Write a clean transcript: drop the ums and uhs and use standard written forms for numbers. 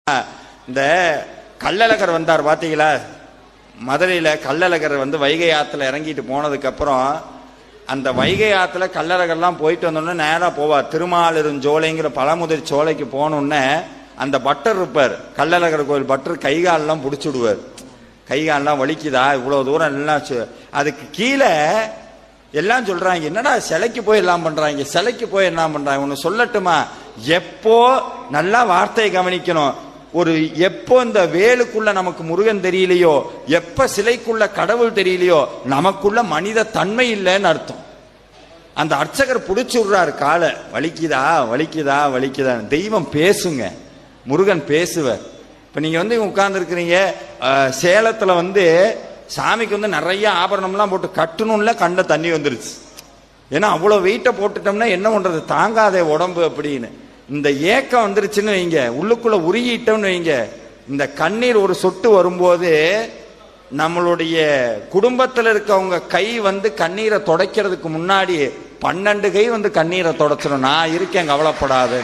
இந்த கள்ளழகர் வந்தார் பாத்தீங்களா? மதுரையில கள்ளழகர் வைகை ஆத்துல இறங்கிட்டு போனதுக்கு அப்புறம் அந்த வைகை ஆத்துல கள்ளழகர்லாம் போயிட்டு வந்தோடனே நேரா போவார். திருமாலிருஞ்சோலைங்கிற பழமுதிர் சோலைக்கு போனோடனே அந்த பட்டர் இருப்பார், கள்ளழகர் கோயில் பட்டர், கைகாலெல்லாம் பிடிச்சிடுவார். கைகாலெல்லாம் வலிக்குதா, இவ்வளவு தூரம் எல்லாம் அதுக்கு கீழே எல்லாம் சொல்றாங்க, என்னடா சிலைக்கு போய் எல்லாம் பண்றாங்க, சிலைக்கு போய் என்ன பண்றாங்க. ஒன்னு சொல்லட்டுமா? எப்போ நல்லா வார்த்தையை கவனிக்கணும். எப்போ இந்த வேலுக்குள்ள நமக்கு முருகன் தெரியலையோ, எப்ப சிலைக்குள்ள கடவுள் தெரியலையோ, நமக்குள்ள மனித தன்மை இல்லைன்னு அர்த்தம். அந்த அர்ச்சகர் பிடிச்சு விடுறாரு காலை, வலிக்குதா வலிக்குதா வலிக்குதா. தெய்வம் பேசுங்க, முருகன் பேசுவார். இப்ப நீங்க உட்கார்ந்து இருக்கிறீங்க சேலத்துல சாமிக்கு நிறைய ஆபரணம்லாம் போட்டு கட்டணும்ல, கண்ட தண்ணி வந்துருச்சு. ஏன்னா அவ்வளவு வெயிட்ட போட்டுட்டோம்னா என்ன பண்றது, தாங்காதே உடம்பு அப்படின்னு. இந்த ஏக்கம் வந்துருச்சுன்னு வைங்க, உள்ளுக்குள்ள உருகிட்டோம்னு வைங்க, இந்த கண்ணீர் ஒரு சொட்டு வரும்போது நம்மளுடைய குடும்பத்தில் இருக்கவங்க கை கண்ணீரை துடைக்கிறதுக்கு முன்னாடி 12 கை கண்ணீரை துடைச்சிடும். நான் இருக்கேன், கவலைப்படாது.